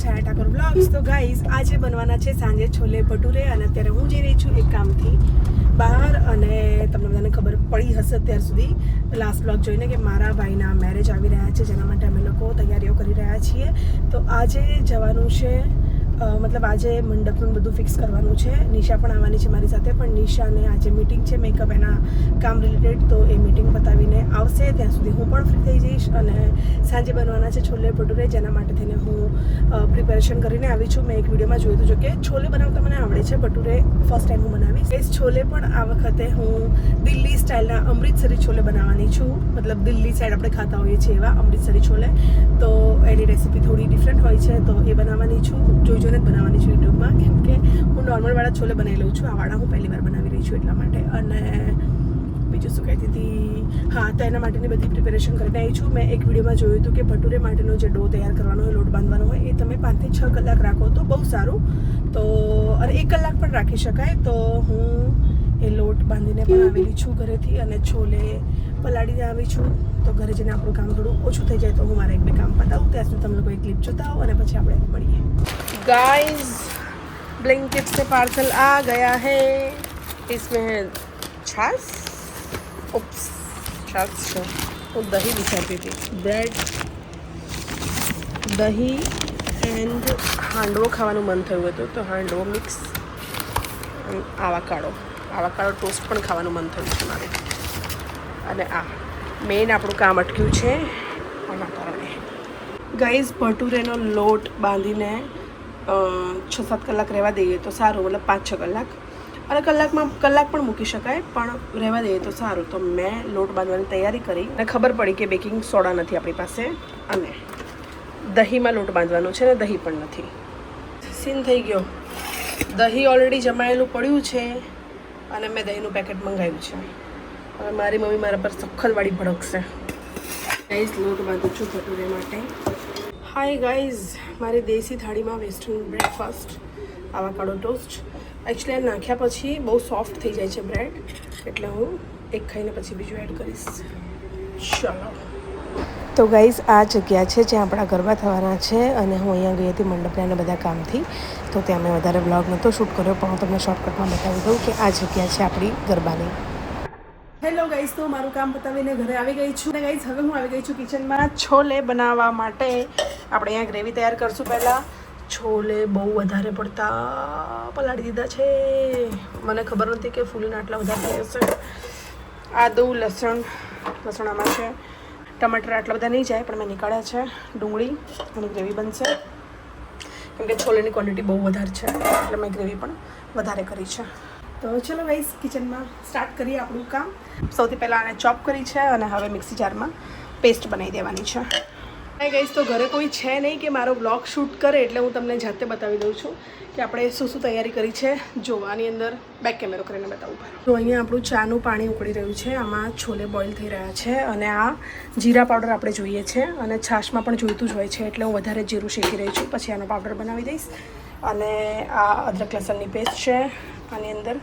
છાયા Thakor blogs. તો guys આજે બનવાના છે સાંજે છોલે ભટુરે અને અત્યારે હું જઈ રહી છું એક કામથી બહાર અને તમને બધાને ખબર પડી હશે અત્યાર સુધી લાસ્ટ બ્લોગ જોઈને કે મારા ભાઈના મેરેજ આવી રહ્યા છે જેના માટે અમે લોકો તૈયારીઓ કરી રહ્યા છીએ. તો આજે જવાનું છે મતલબ આજે મંડપનું બધું ફિક્સ કરવાનું છે. નિશા પણ આવવાની છે મારી સાથે પણ નિશાને આજે મીટિંગ છે મેકઅપ એના કામ રિલેટેડ તો એ મીટિંગ પતાવીને આવશે ત્યાં સુધી હું પણ ફ્રી થઈ જઈશ અને સાંજે બનવાના છે છોલે ભટુરે જેના માટે થઈને હું પ્રિપેરેશન કરીને આવી છું. મેં એક વિડીયોમાં જોયું હતું કે છોલે બનાવતા મને આવડે છે ભટુરે ફર્સ્ટ ટાઈમ હું બનાવીશ. એ છોલે પણ આ વખતે હું દિલ્હી સ્ટાઇલના અમૃતસરી છોલે બનાવવાની છું. મતલબ દિલ્હી સાઈડ આપણે ખાતા હોઈએ છીએ એવા અમૃતસરી છોલે. તો એની રેસીપી થોડી ડિફરન્ટ હોય છે તો એ બનાવવાની છું. જોઈ જોઈને જ બનાવવાની છું યુટ્યુબમાં કેમ કે હું નોર્મલવાળા છોલે બનાવી લઉં છું. આ વાળા હું પહેલી વાર બનાવી રહી છું એટલા માટે. અને બીજું શું કહેતી હતી, હા તો એના માટેની બધી પ્રિપેરેશન કરીને આવી છું. મેં એક વિડીયોમાં જોયું હતું કે ભટુરે માટેનો જે ડો તૈયાર કરવાનો હોય લોટ બાંધવાનો હોય એ તમે 5 થી 6 કલાક રાખો તો બહુ સારું. તો અને 1 કલાક પણ રાખી શકાય. તો હું એ લોટ બાંધીને પણ આવેલી છું ઘરેથી અને છોલે પલાળીને આવી છું. તો ઘરે જઈને આપણું કામ થોડું ઓછું થઈ જાય તો હું મારા 1-2 કામ પતાવું. ત્યાં સુધી તમે લોકો એક ક્લિપ જોતા હો અને પછી આપણે મળીએ. गाइस ब्लिंकिट से पार्सल आ गया है. इसमें है छाछ, उप्स छाछ है तो दही दिखाती थी, ब्रेड, दही एंड हांडવો ખાવાનું મન થયું હતું તો હાંડવો મિક્સ, આવાકાડો ટોસ્ટ પણ ખાવાનું મન થયું છે મારે. અને આ મેઇન આપણું કામ અટક્યું છે આના કારણે. ગાઈઝ ભટુરેનો લોટ બાંધીને 6-7 કલાક રહેવા દઈએ તો સારું, મતલબ 5-6 કલાક અને કલાક પણ મૂકી શકાય પણ રહેવા દઈએ તો સારું. તો મેં લોટ બાંધવાની તૈયારી કરી અને ખબર પડી કે બેકિંગ સોડા નથી આપણી પાસે અને દહીંમાં લોટ બાંધવાનો છે ને દહીં પણ નથી. સીન થઈ ગયો. દહીં ઓલરેડી જમાયેલું પડ્યું છે અને મેં દહીંનું પેકેટ મંગાવ્યું છે. હવે મારી મમ્મી મારા પર સખત વાળી ભડકશે. ગાઈઝ લોટ બાંધું છું ભટુરે માટે. હાય ગાઈઝ, મારી દેશી થાળીમાં western breakfast avocado toast. Actually આ નાખ્યા પછી બહુ સોફ્ટ થઈ જાય છે બ્રેડ એટલે હું એક ખાઈને પછી બીજું એડ કરીશ. ચાલો. તો ગાઈઝ આ જગ્યા છે જ્યાં આપણા ગરબા થવાના છે અને હું અહીંયા ગઈ હતી મંડપના અને બધા કામથી તો ત્યાં મેં વધારે વ્લોગ નહોતો શૂટ કર્યો પણ હું તમને શોર્ટકટમાં બતાવી દઉં કે આ જગ્યા છે આપણી ગરબાની. હેલો ગાઈઝ, તો મારું કામ પતાવીને ઘરે આવી ગઈ છું અને ગાઈઝ હવે હું આવી ગઈ છું કિચનમાં છોલે બનાવવા માટે. આપણે અહીંયા ગ્રેવી તૈયાર કરશું. પહેલાં છોલે બહુ વધારે પડતા પલાળી દીધા છે. મને ખબર નથી કે ફૂલીને આટલા વધારે થઈ હશે. આદુ લસણ આમાં છે. ટમાટર આટલા બધા નહીં જાય પણ મેં નીકાળ્યા છે. ડુંગળી અને ગ્રેવી બનશે કેમ કે છોલેની ક્વોન્ટિટી બહુ વધારે છે એટલે મેં ગ્રેવી પણ વધારે કરી છે. તો ચલો ગાઈઝ કિચનમાં સ્ટાર્ટ કરીએ આપણું કામ. સૌથી પહેલાં આને ચોપ કરી છે અને હવે મિક્સી જારમાં પેસ્ટ બનાવી દેવાની છે. ગાઈઝ તો ઘરે કોઈ છે નહીં કે મારો બ્લોગ શૂટ કરે એટલે હું તમને જાતે બતાવી દઉં છું કે આપણે શું તૈયારી કરી છે. જો આની અંદર બેક કેમેરો કરીને બતાવું. તો અહીંયા આપણું ચાનું પાણી ઉકળી રહ્યું છે. આમાં છોલે બોઇલ થઈ રહ્યા છે અને આ જીરા પાવડર આપણે જોઈએ છે અને છાશમાં પણ જોઈતું જ હોય છે એટલે હું વધારે જીરું શેકી રહી છું. પછી આનો પાવડર બનાવી દઈશ. અને આ અદરક લસણની પેસ્ટ છે આની અંદર.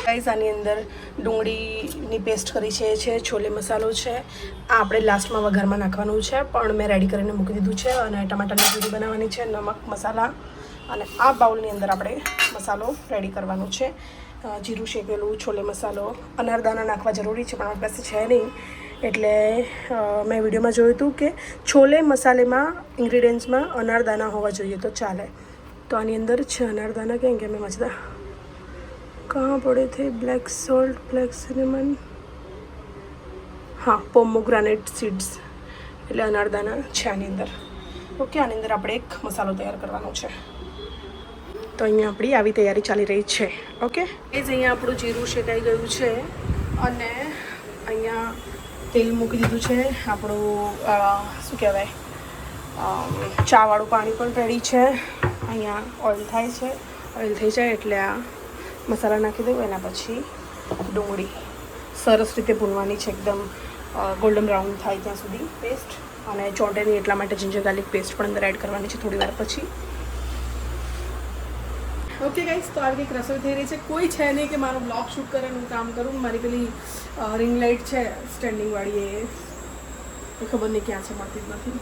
ગાઈઝ આની અંદર ડુંગળીની પેસ્ટ કરી છે છોલે મસાલો છે. આ આપણે લાસ્ટમાં વઘારમાં નાખવાનું છે પણ મેં રેડી કરીને મૂકી દીધું છે. અને ટમાટરની પ્યુરી બનાવવાની છે, નમક મસાલા અને આ બાઉલની અંદર આપણે મસાલો રેડી કરવાનો છે. જીરું શેકેલું, છોલે મસાલો, અનારદાના નાખવા જરૂરી છે પણ આપણી પાસે છે નહીં એટલે મેં વિડીયોમાં જોયું હતું કે છોલે મસાલેમાં ઇન્ગ્રીડિયન્ટ્સમાં અનારદાના હોવા જોઈએ તો ચાલે. તો આની અંદર છે અનારદાના. કેમ કે મેં મજદા कहाँ पड़े थे? ब्लैक सॉल्ट, ब्लैक सिनेमन, हाँ पोमोग्रानेट सीड्स એટલે અનારદાના છે આની અંદર. ઓકે, આની અંદર આપણે એક મસાલો તૈયાર કરવાનો છે. તો અહીંયા આપણી આવી તૈયારી ચાલી રહી છે. ઓકે એ જ અહીંયા આપણું જીરું શેકાઈ ગયું છે અને અહીંયા તેલ મૂકી દીધું છે. આપણું શું કહેવાય ચાવાળું પાણી પણ રેડી છે. અહીંયા ઓઇલ થાય છે. ઓઇલ થઈ જાય એટલે આ મસાલા નાખી દઉં. એના પછી ડુંગળી સરસ રીતે ભૂનવાની છે એકદમ ગોલ્ડન બ્રાઉન થાય ત્યાં સુધી પેસ્ટ. અને ચોંટે નહીં એટલા માટે જિંજર ગાર્લિક પેસ્ટ પણ અંદર એડ કરવાની છે થોડી વાર પછી. ઓકે ગાઈસ, તો આવી કંઈક રસોઈ થઈ રહી છે. કોઈ છે નહીં કે મારો બ્લોગ શૂટ કરે હું કામ કરું. મારી પેલી રિંગ લાઇટ છે સ્ટેન્ડિંગ વાળી એ ખબર નહીં ક્યાં છે, મળતી જ નથી.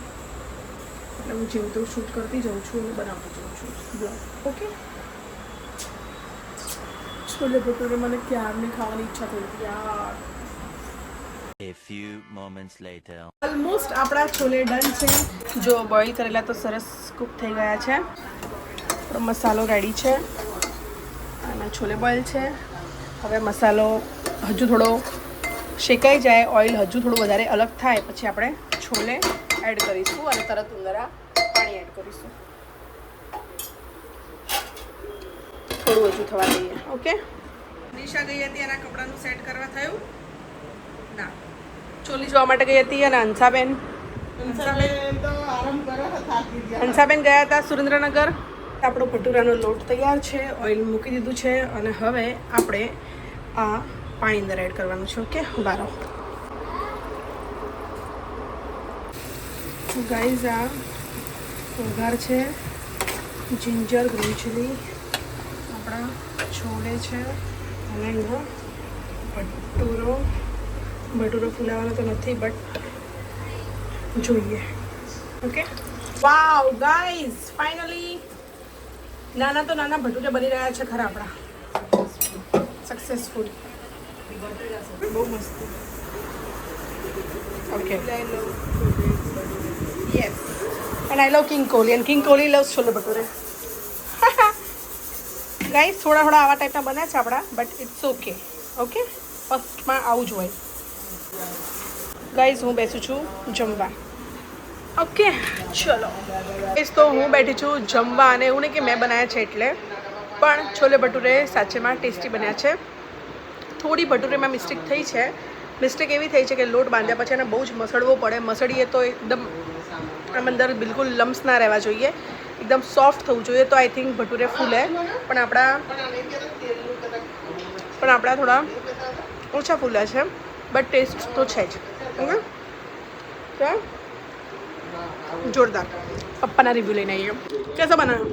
એટલે હું જેવું તો શૂટ કરતી જાઉં છું અને બનાવતી જાઉં છું બ્લોગ. ઓકે. છોલે ભટુરે મને ક્યારની ખાવાની ઈચ્છા થઈ હતી યાર. A few moments later. Almost આપણા છોલે ડન છે. જો બોઇલ કરેલા તો સરસ કૂક થઈ ગયા છે. આપણો મસાલો રેડી છે અને છોલે બોઇલ છે. હવે મસાલો હજુ થોડો શેકાઈ જાય, ઓઇલ હજુ થોડું વધારે અલગ થાય પછી આપણે છોલે એડ કરીશું અને તરત અંદર પાણી એડ કરીશું. થોડું હજુ થવા દઈએ. ઓકે. નિશા ગઈ હતી એના કપડાનું સેટ કરવા થયું ના. ચોલી જોવા માટે ગઈ હતી અને હંસાબેન હંસાબેન ગયા હતા સુરેન્દ્રનગર. આપણો ભટુરાનો લોટ તૈયાર છે, ઓઇલ મૂકી દીધું છે અને હવે આપણે આ પાણી અંદર એડ કરવાનું છે. ઓકે, બારો ગાઈઝ આ વઘાર છે, જિંજર, ગ્રીન ચીલી, આપણા છોલે છે અને અહીંયા ભટુરો ફૂલાવાનો તો નથી બટ જોઈએ. ઓકે. વાવ ગાઈઝ, ફાઇનલી નાના તો નાના ભટુરે બની રહ્યા છે ખરા આપણા. સક્સેસફુલ. બહુ મસ્ત. Okay. Yes. And I love king Kohli and king Kohli loves chole bhature. Guys થોડા આવા ટાઈપના બન્યા છે આપણા બટ ઇટ્સ ઓકે. ઓકે, ફર્સ્ટમાં આવું જ હોય. ગાઈઝ હું બેસું છું જમવા. ઓકે ચલો ગાઈઝ, તો હું બેઠી છું જમવા અને એવું નહીં કે મેં બનાવ્યા છે એટલે, પણ છોલે ભટુરે સાચેમાં ટેસ્ટી બન્યા છે. થોડી ભટુરેમાં મિસ્ટેક થઈ છે. મિસ્ટેક એવી થઈ છે કે લોટ બાંધ્યા પછી એને બહુ જ મસળવો પડે. મસળીએ તો એકદમ આમ અંદર બિલકુલ લમ્સ ના રહેવા જોઈએ, એકદમ સોફ્ટ થવું જોઈએ તો આઈ થિંક ભટુરે ફૂલે. પણ આપણા થોડા ઓછા ફૂલ્યા છે બટ ટેસ્ટ તો છે જ. ઓકે, ચાલ જોરદાર. પપ્પાના રિવ્યૂ લઈને આવીએ. કેસો બનાવ્યો?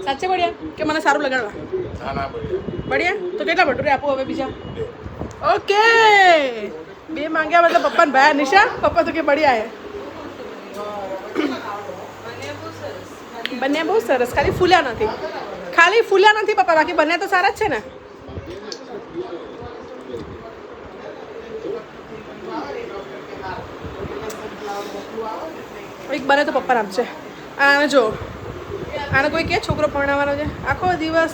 સાચે બઢિયા કે મને સારું લગાડવા? બઢિયા. તો કેટલા ભટુરે આપું હવે બીજા? ઓકે, 2 માંગ્યા મતલબ પપ્પાને ભાયા. નિશા પપ્પા તો કે બઢિયા હે. બંને બહુ સરસ, ખાલી ફૂલ્યા નથી. પપ્પા, બાકી બંને તો સારા જ છે ને. એક બને તો પપ્પા આપશે. આને જો, આને કોઈ કે છોકરો પરણાવવાનો છે આખો દિવસ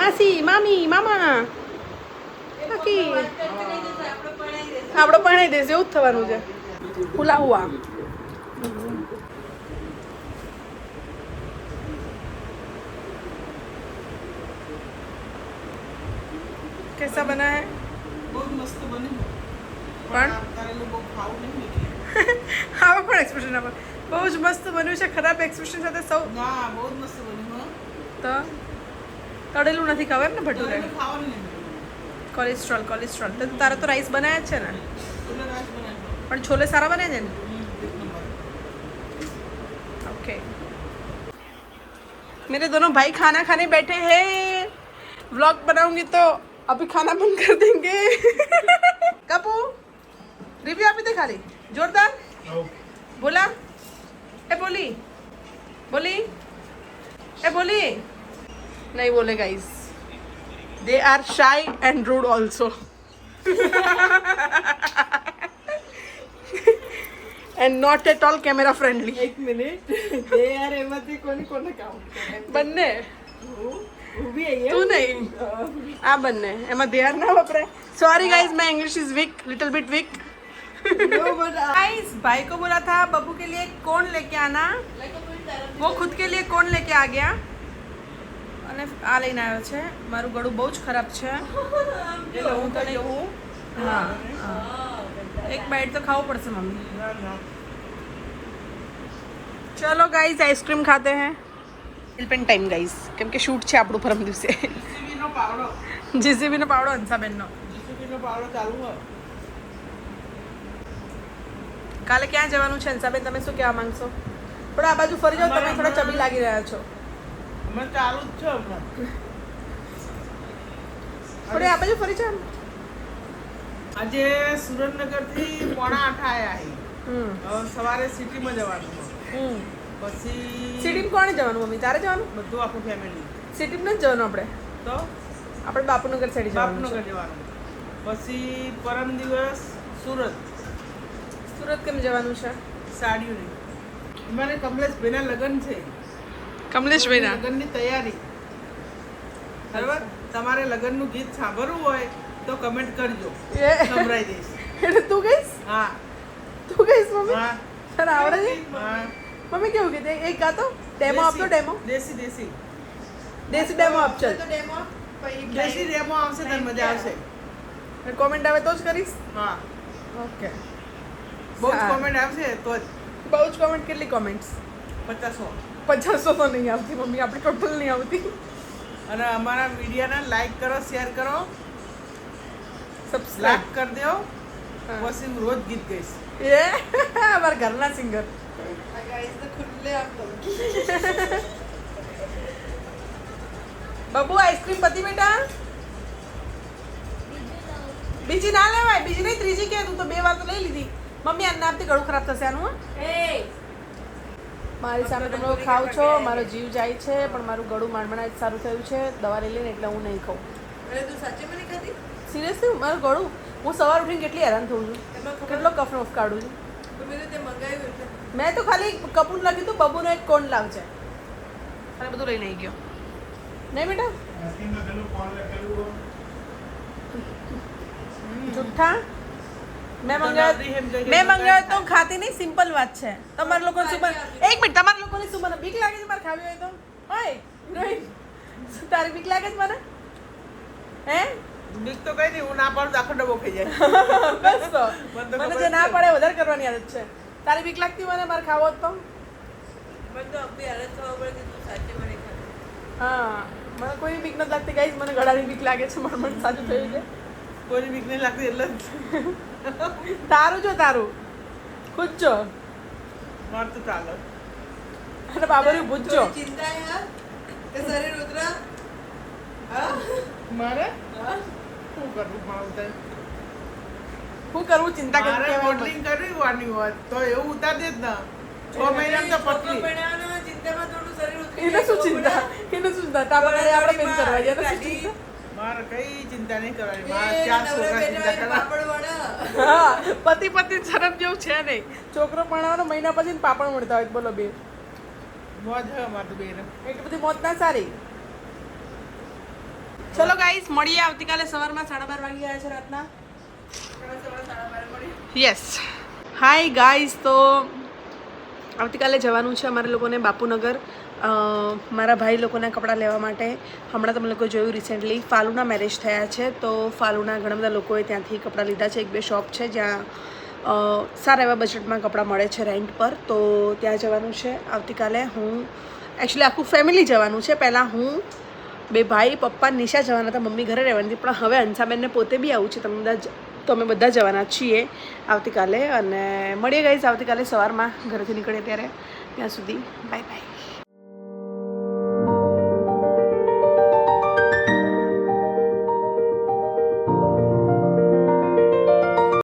માસી, મામી, મામા, બાકી આપણો પરણાઈ દેશે એવું જ થવાનું છે. ફુલાવા कैसा बना है? बहुत मस्त बने પણ હા પણ એક્સપ્રેશન આપો. બહુ જ મસ્ત બન્યું છે. ખરાબ એક્સપ્રેશન સાથે સૌ ના બહુ મસ્ત બન્યું. તો તળેલું નથી ખબર ને ભટુરે. ખાવાનું નહીં. કોલેસ્ટ્રોલ તો તારે તો રાઈસ બનાવ્યા જ છે ને, એટલે રાઈસ બનાવ્યો. પણ છોલે સારા બને છે ને. એક નંબર. ओके, मेरे दोनों भाई खाना खाने बैठे हैं. व्लॉग बनाऊंगी तो अभी खाना बंद कर देंगे. कपू रिव्यू आपी दे खाली जोरदार. बोला ए बोली नहीं बोले guys. They are shy and rude also. And not at all camera friendly. એક મિનિટ. બે યાર એમાંથી કોને કામ બંને ઊભી આવીએ. તું નહીં, આ બંને એમાં ધ્યાન ના વપરાય. सॉरी गाइस, मैं English is weak, little bit weak. Guys, भाई को बोला था बब्बू के लिए कौन लेके आना, वो खुद के लिए कौन लेके आ गया અને આ લઈને આવ્યો છે. મારું ગળું બહુ જ ખરાબ છે એટલે હું તો નહીં. હા, એક બાઈટ તો ખાવું પડશે મમ્મી. ચલો ગાઈઝ, આઈસ્ક્રીમ ખાતે हैं. એલપેન ટાઈમ ગાઈઝ, કેમ કે શૂટ છે આપણું પરમ દિવસે. જીસીબીનો પાવડો. જીસીબીનો પાવડો હંસાબેનનો. જીસીબીનો પાવડો ચાલુ હોય. કાલે ક્યાં જવાનું છે હંસાબેન, તમે શું કહેવા માંગશો? થોડા આ બાજુ ફરી જાઓ, તમે થોડા ચબી લાગી રહ્યા છો. અમે ચાલુ જ છે હમણાં. થોડી આ બાજુ ફરી જાઓ. આજે સુરેન્દ્રનગરથી 7:45 આવ્યા. હમ હવે સવારે સિટીમાં જવાનું. પછી સિટીમાં કોણે જવાનું મમ્મી તારે જવાનું બધું આખું ફેમિલી. સિટીમાં જ જવાનું આપણે તો આપણે બાપુનગર સાઈડ જવાનું બાપનગર છે. જવાનું. પછી પરમ દિવસ સુરત સુરત કેમ જવાનું છે સાડીઓની. અમારે કમલેશભાઈના લગ્ન છે. કમલેશભાઈના લગ્નની તૈયારી. બરાબર, તમારે લગ્નનું ગીત સાંભળવું હોય તો કમેન્ટ કરજો, સંભળાઈ દઈશ. એટલે તું ગઈશ હા તું ગઈશ મમ્મી હા તને આવડે છે હા. મમ્મી કેવું કીધું એક ગાતો ડેમો આપતો ડેમો દેશી દેશી દેશી ડેમો આપજો દેશી ડેમો આવશે તને મજા આવશે. કોમેન્ટ આવે તો જ કરીશ હા, ઓકે બહુ જ સારું. કોમેન્ટ આવશે તો જ. બહુ જ કોમેન્ટ કેટલી કોમેન્ટ્સ 50 500 તો નહીં આવતી મમ્મી આપણી ટોટલ નહીં આવતી અને અમારા વિડીયોને લાઈક કરો, શેર કરો, સબસ્ક્રાઇબ લાઈક કરી દો. હા. પછી હું રોજ ગીત ગઈશ. એ અમારા ઘરના સિંગર બાબુ આઈસ્ક્રીમ પતી બેટા બીજી ના લેવાય બીજી નહીં ત્રીજી કે તું તો 2 વાર તો લઈ લીધી મમ્મી આ નામથી ગળું ખરાબ થશે આનું હો. મારી સામે તમે લોકો ખાવ છો મારો જીવ જાય છે પણ મારું ગળું માંડમણા જ સારું થયું છે દવા લઈ લઈને એટલે હું નહીં ખાઉં. સિરિયસલી મારું ગળું હું સવાર ઉઠીને કેટલી હેરાન થઉં છું કેટલો કફ ઓફ કાઢું છું. મેં તો ખાલી કપૂર લખ્યું હતું બબુનો એક કોન લાવજે અને બધું લઈને આવી ગયો નહીં બેટા જુઠ્ઠા મેં મંગાવ્યો તો ખાતી નહીં સિમ્પલ વાત છે. તમારા લોકો શું બને એક મિનિટ તમારા લોકોને શું બને બીક લાગે છે મારે ખાવી હોય તો હોય હિરોઈન તારી બીક લાગે છે મને હે બીક તો કઈ નહીં, હું ના પાડું તો આખો ડબ્બો ખાઈ જાય. બસ તો મને તો મને ખબર જે ના છે. પડે વધારે કરવાની આદત છે. તારી બીક લાગતી મને મારે ખાવો હોત તો હા મને કોઈ બીક નથી લાગતી ગાઈસ મને ગળાની બીક લાગે છે મારું મન સાચું થયું છે. કોઈની બીક નહીં લાગતી એટલે જ. તારું જો તારું ખુદ જો મારે તો ચાલે. અને બાબરી ભૂજો મારે શું કરવું મારે હું કરવું ચિંતા કરું મારે કહેવાય મોડલિંગ કરવાની હોત તો એવું ઉતાર દે જ ને 6 મહિનામાં તો પતલી. એને શું ચિંતા તાપા ગાડી આપણે બેન કરવા જાય એને શું ચિંતા મારે કઈ ચિંતા નહીં કરવાની. મારે 4 છોકરા ચિંતા કરવા. હા પતિ શરમ જેવું છે નહીં છોકરો ભણાવવાનો મહિના પછી ને પાપડ મળતા હોય બોલો બે મોજ હે અમારે તો બેન. એટલી બધી મોત ના સારી. ચલો ગાઈસ મળીએ આવતીકાલે સવારમાં 12:30 વાગી ગયા છે રાતના. યસ હાય ગાઈસ તો આવતીકાલે જવાનું છે અમારે લોકોને બાપુનગર મારા ભાઈ લોકોના કપડાં લેવા માટે. હમણાં તમે લોકો જોયું રિસેન્ટલી ફાલુના મેરેજ થયા છે તો ફાલુના ઘણા બધા લોકોએ ત્યાંથી કપડાં લીધા છે. 1-2 શોપ છે જ્યાં સારા એવા બજેટમાં કપડાં મળે છે રેન્ટ પર તો ત્યાં જવાનું છે આવતીકાલે. હું એકચ્યુઅલી આખું ફેમિલી જવાનું છે. પહેલાં હું 2 ભાઈ પપ્પા નિશા જવાના હતા મમ્મી ઘરે રહેવાની હતી પણ હવે અંશાબેનને પોતે બી આવું છે તમે બધા જવાના છીએ આવતીકાલે અને મળીએ ગાઈસ આવતીકાલે સવારમાં ઘરેથી નીકળીએ ત્યારે. ત્યાં સુધી બાય બાય.